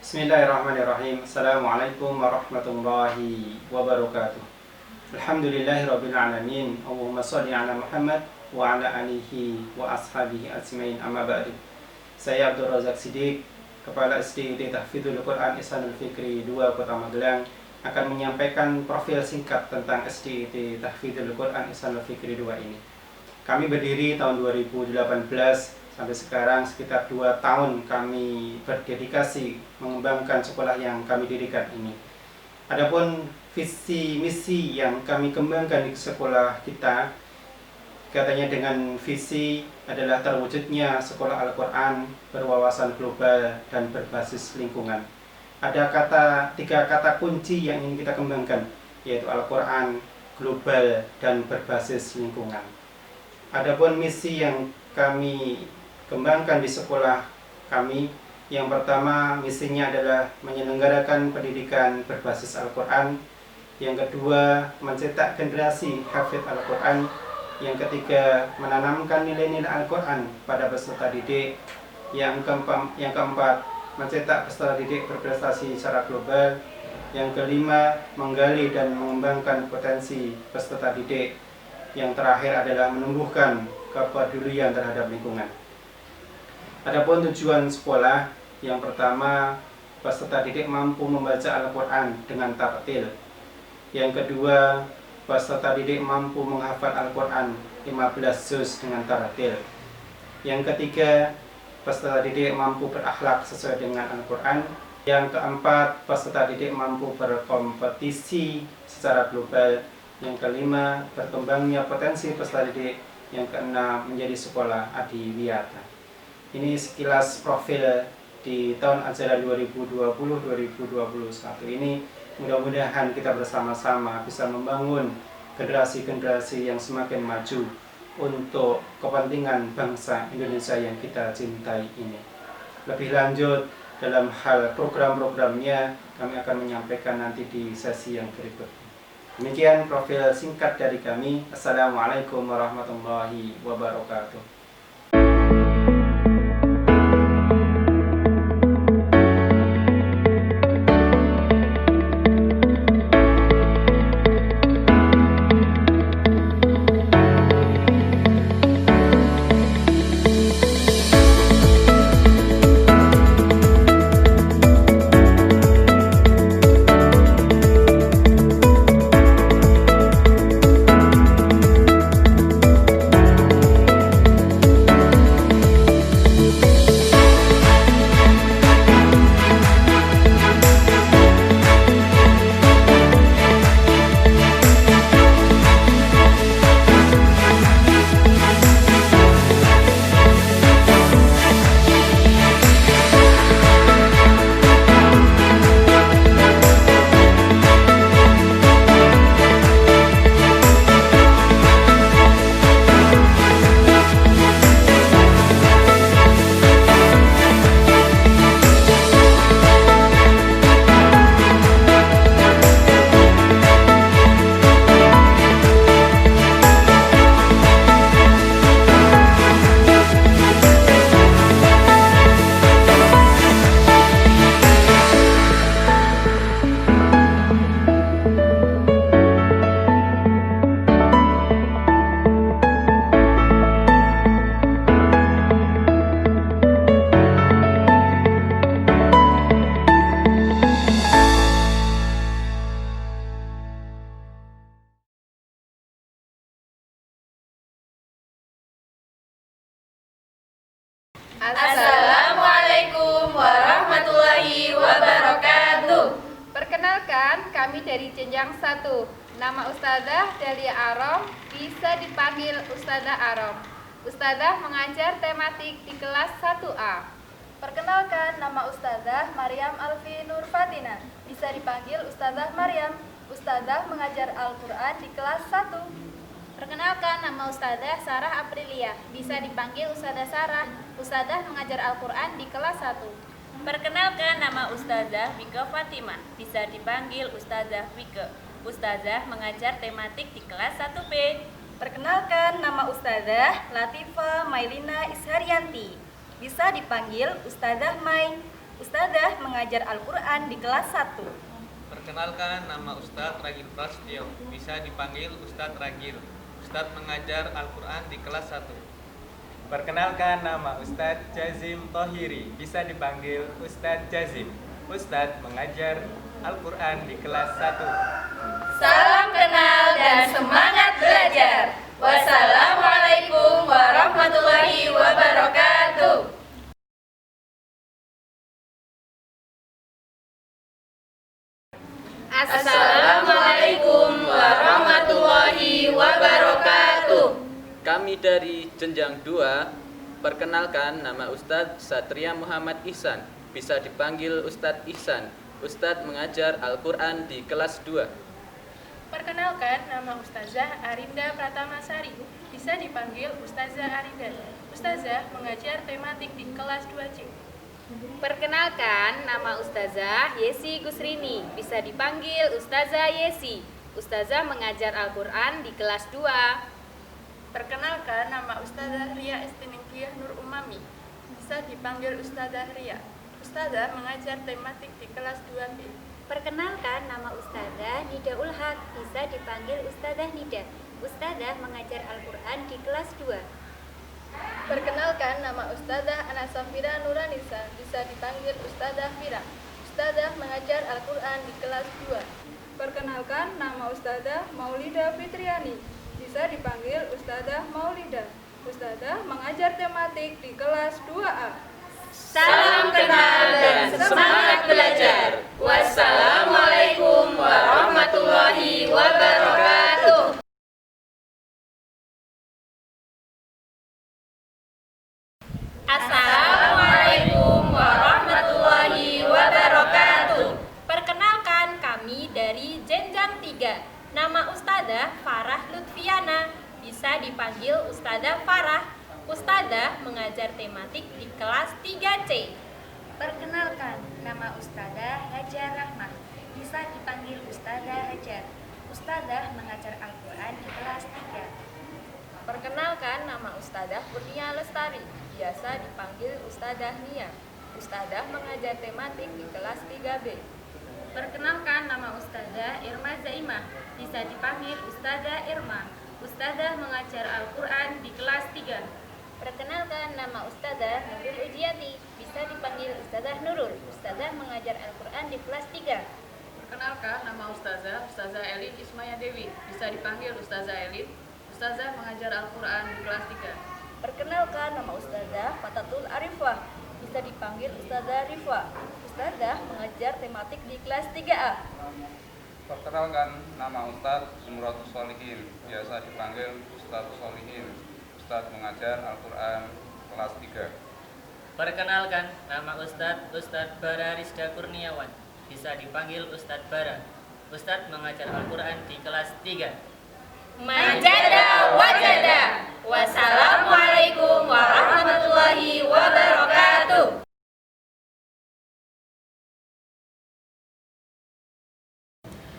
Bismillahirrahmanirrahim. Assalamualaikum warahmatullahi wabarakatuh. Alhamdulillahirabbil alamin. Allahumma shalli ala Muhammad wa ala alihi wa ashabihi ajmain. Amma ba'du. Saya Abdul Razak Siddiq, Kepala SDIT Tahfidzul Quran Ihsanul Fikri 2 Kota Magelang, akan menyampaikan profil singkat tentang SDIT Tahfidzul Quran Ihsanul Fikri 2 ini. Kami berdiri tahun 2018. Sampai sekarang sekitar 2 tahun kami berdedikasi mengembangkan sekolah yang kami dirikan ini. Adapun visi misi yang kami kembangkan di sekolah kita, katanya dengan visi adalah terwujudnya sekolah Al-Quran berwawasan global dan berbasis lingkungan. Ada 3 kata kunci yang ingin kita kembangkan, yaitu Al-Quran, global, dan berbasis lingkungan. Adapun misi yang kami kembangkan di sekolah kami, yang pertama misinya adalah menyelenggarakan pendidikan berbasis Al-Quran, yang kedua mencetak generasi hafidz Al-Quran, yang ketiga menanamkan nilai-nilai Al-Quran pada peserta didik, yang keempat mencetak peserta didik berprestasi secara global, yang kelima menggali dan mengembangkan potensi peserta didik, yang terakhir adalah menumbuhkan kepedulian terhadap lingkungan. Adapun tujuan sekolah, yang pertama peserta didik mampu membaca Al-Quran dengan tartil. Yang kedua, peserta didik mampu menghafal Al-Quran 15 juz dengan tartil. Yang ketiga, peserta didik mampu berakhlak sesuai dengan Al-Quran. Yang keempat, peserta didik mampu berkompetisi secara global. Yang kelima, berkembangnya potensi peserta didik. Yang keenam, menjadi sekolah adiwiyata. Ini sekilas profil di tahun ajaran 2020-2021 ini. Mudah-mudahan kita bersama-sama bisa membangun generasi-generasi yang semakin maju untuk kepentingan bangsa Indonesia yang kita cintai ini. Lebih lanjut dalam hal program-programnya kami akan menyampaikan nanti di sesi yang berikutnya. Demikian profil singkat dari kami. Assalamualaikum warahmatullahi wabarakatuh. Assalamualaikum warahmatullahi wabarakatuh. Perkenalkan, kami dari jenjang 1. Nama Ustadzah Dalia Arom, bisa dipanggil Ustadzah Arom. Ustadzah mengajar tematik di kelas 1A. Perkenalkan, nama Ustadzah Maryam Alfi Nur Fatina, bisa dipanggil Ustadzah Maryam. Ustadzah mengajar Al-Quran di kelas 1. Perkenalkan, nama Ustadzah Sarah Aprilia, bisa dipanggil Ustadzah Sarah. Ustadzah mengajar Al-Quran di kelas 1. Perkenalkan, nama Ustadzah Wike Fatimah, bisa dipanggil Ustadzah Wike. Ustadzah mengajar tematik di kelas 1B. Perkenalkan, nama Ustadzah Latifah Mailina Isharyanti, bisa dipanggil Ustadzah Mai. Ustadzah mengajar Al-Quran di kelas 1. Perkenalkan, nama Ustadz Ragil Prasetyo, bisa dipanggil Ustadz Ragil. Ustadz mengajar Al-Quran di kelas 1. Perkenalkan, nama Ustadz Jazim Tohiri, bisa dipanggil Ustadz Jazim. Ustadz mengajar Al-Quran di kelas 1. Salam kenal dan semangat belajar. Wassalamualaikum warahmatullahi wabarakatuh. Assalamualaikum warahmatullahi wabarakatuh. Kami dari jenjang 2, perkenalkan, nama Ustadz Satria Muhammad Ihsan, bisa dipanggil Ustadz Ihsan. Ustadz mengajar Al-Quran di kelas 2. Perkenalkan, nama Ustazah Arinda Pratamasari, bisa dipanggil Ustazah Arinda. Ustazah mengajar tematik di kelas 2C. Perkenalkan, nama Ustazah Yesi Gusrini, bisa dipanggil Ustazah Yesi. Ustazah mengajar Al-Quran di kelas 2. Perkenalkan, nama Ustazah Ria Estiningkiyah Nur Umami, bisa dipanggil Ustazah Ria. Ustazah mengajar tematik di kelas 2B. Perkenalkan, nama Ustazah Nida Ulhaq, bisa dipanggil Ustazah Nida. Ustazah mengajar Al-Quran di kelas 2. Perkenalkan, nama Ustazah Ana Safira Nuranisa, bisa dipanggil Ustazah Fira. Ustazah mengajar Al-Quran di kelas 2. Perkenalkan, nama Ustazah Maulida Fitriani, bisa dipanggil Ustazah Maulida. Ustazah mengajar tematik di kelas 2A. Salam kenal dan semangat belajar. Wassalamualaikum warahmatullahi wabarakatuh. Assalamualaikum warahmatullahi wabarakatuh. Perkenalkan, kami dari jenjang 3. Nama Ustadzah Farah Lutfiana, bisa dipanggil Ustadzah Farah. Ustadzah mengajar tematik di kelas 3C. Perkenalkan, nama Ustazah Hajar Rahmah, bisa dipanggil Ustazah Hajar. Ustazah mengajar Al-Quran di kelas 3. Perkenalkan, nama Ustadzah Kurnia Lestari, biasa dipanggil Ustadzah Nia. Ustadzah mengajar tematik di kelas 3B. Perkenalkan, nama Ustazah Irma Zaimah, bisa dipanggil Ustazah Irma. Ustazah mengajar Al-Quran di kelas 3. Perkenalkan, nama Ustazah Nurul Ujiati, bisa dipanggil Ustazah Nurul. Ustazah mengajar Al-Quran di kelas 3. Perkenalkan, nama Ustazah Elin Ismaya Dewi, bisa dipanggil Ustazah Elin. Ustazah mengajar Al-Quran di kelas 3. Perkenalkan, nama Ustazah Fatatul Arifah, bisa dipanggil Ustazah Rifah. Ustazah mengajar tematik di kelas 3A. Perkenalkan, nama Ustadz Zumratus Solihin, biasa dipanggil Ustadz Solihin. Ustadz mengajar Al-Quran kelas 3. Perkenalkan, nama Ustadz Bara Rizda Kurniawan, bisa dipanggil Ustadz Bara. Ustadz mengajar Al-Quran di kelas 3. Majada wajada. Wassalamualaikum warahmatullahi wabarakatuh.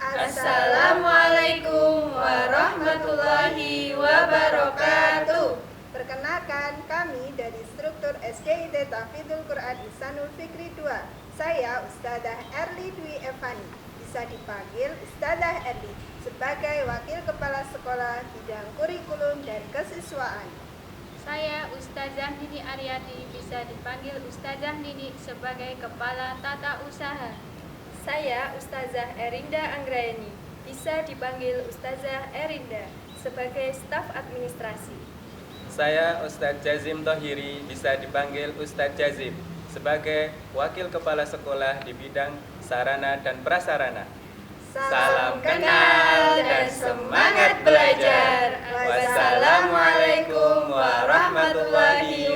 Assalamualaikum warahmatullahi wabarakatuh. Perkenalkan, kami dari struktur SDIT Tahfidzul Quran Ihsanul Fikri 2. Saya Ustazah Erli Dwi Evani, bisa dipanggil Ustazah Erli, sebagai Wakil Kepala Sekolah Bidang Kurikulum dan Kesiswaan. Saya Ustazah Nini Aryati, bisa dipanggil Ustazah Nini sebagai Kepala Tata Usaha. Saya Ustazah Erinda Anggraeni, bisa dipanggil Ustazah Erinda, sebagai staf administrasi. Saya Ustadz Jazim Tohiri, bisa dipanggil Ustadz Jazim, sebagai Wakil Kepala Sekolah di bidang sarana dan prasarana. Salam kenal dan semangat belajar. Wassalamualaikum warahmatullahi